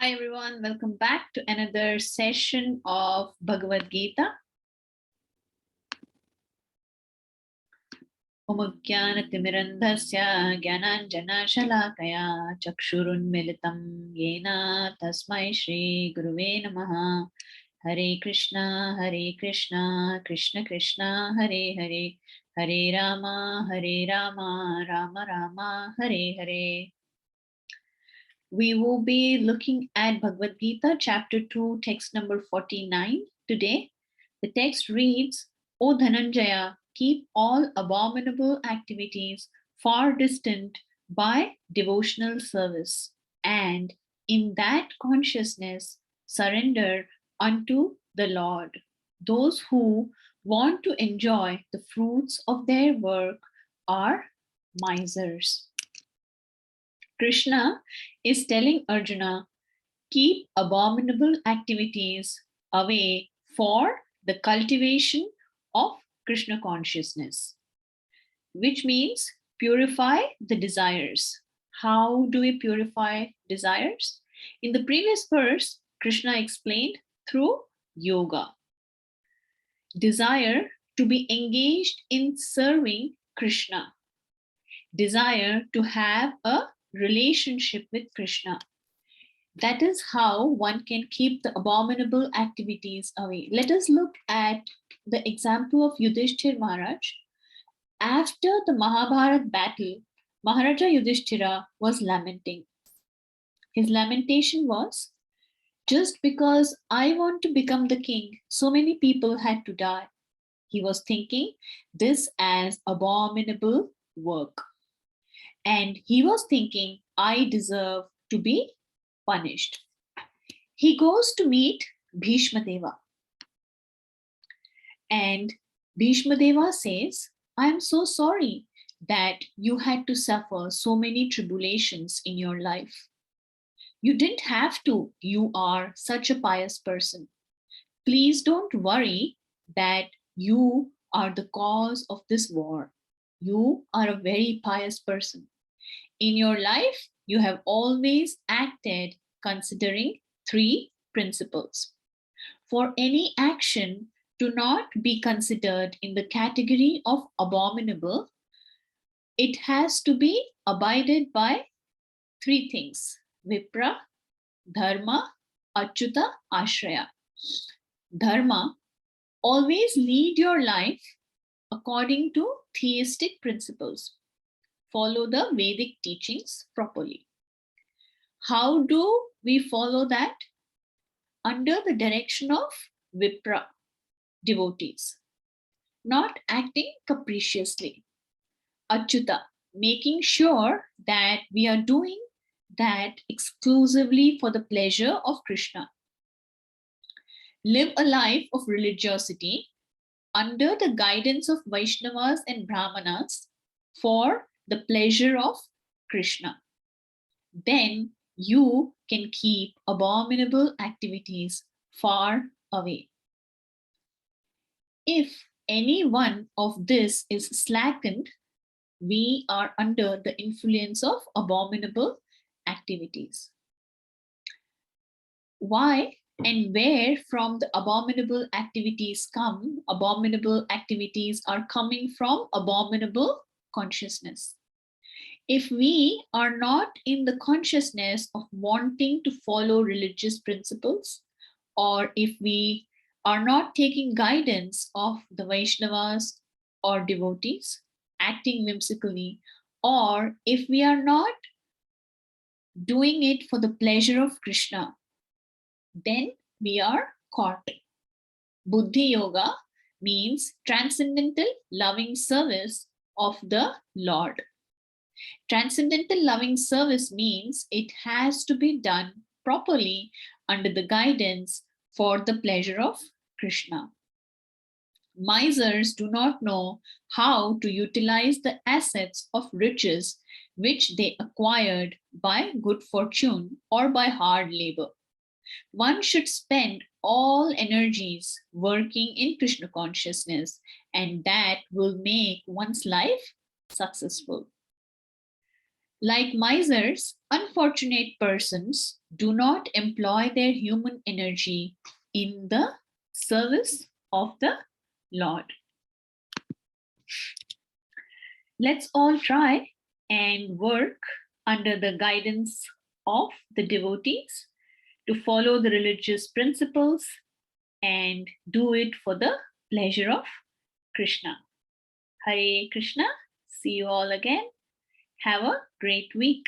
Hi everyone, welcome back to another session of Bhagavad Gita. Omagyanatimirandhasya Gyananjanashalakaya Chakshurunmilitam Yena Tasmai Shri Guruve Namaha. Hare Krishna, Krishna Krishna, Hare Hare, Hare Rama, Rama Rama, Hare Hare. We will be looking at Bhagavad Gita, chapter 2, text number 49 today. The text reads, O Dhananjaya, keep all abominable activities far distant by devotional service, and in that consciousness surrender unto the Lord. Those who want to enjoy the fruits of their work are misers. Krishna is telling Arjuna, keep abominable activities away for the cultivation of Krishna consciousness, which means purify the desires. How do we purify desires? In the previous verse, Krishna explained through yoga. Desire to be engaged in serving Krishna. Desire to have a relationship with Krishna. That is how one can keep the abominable activities away. Let us look at the example of Yudhishthir Maharaj. After the Mahabharat battle, Maharaja Yudhishthira was lamenting. His lamentation was, just because I want to become the king, so many people had to die. He was thinking this as abominable work. And he was thinking, I deserve to be punished. He goes to meet Bhishma Deva. And Bhishma Deva says, I am so sorry that you had to suffer so many tribulations in your life. You didn't have to. You are such a pious person. Please don't worry that you are the cause of this war. You are a very pious person. In your life, you have always acted considering three principles. For any action to not be considered in the category of abominable, it has to be abided by three things: Vipra, Dharma, Achyuta, Ashraya. Dharma, always lead your life according to theistic principles. Follow the Vedic teachings properly. How do we follow that? Under the direction of Vipra, devotees, not acting capriciously. Achyuta, making sure that we are doing that exclusively for the pleasure of Krishna. Live a life of religiosity under the guidance of Vaishnavas and Brahmanas for the pleasure of Krishna. Then you can keep abominable activities far away. If any one of this is slackened, we are under the influence of abominable activities. Why and where from the abominable activities come? Abominable activities are coming from abominable consciousness. If we are not in the consciousness of wanting to follow religious principles, or if we are not taking guidance of the Vaishnavas or devotees, acting whimsically, or if we are not doing it for the pleasure of Krishna, then we are caught. Buddhi Yoga means transcendental loving service of the Lord. Transcendental loving service means it has to be done properly under the guidance for the pleasure of Krishna. Misers do not know how to utilize the assets of riches which they acquired by good fortune or by hard labor. One should spend all energies working in Krishna consciousness, and that will make one's life successful. Like misers, unfortunate persons do not employ their human energy in the service of the Lord. Let's all try and work under the guidance of the devotees to follow the religious principles and do it for the pleasure of Krishna. Hare Krishna. See you all again. Have a great week.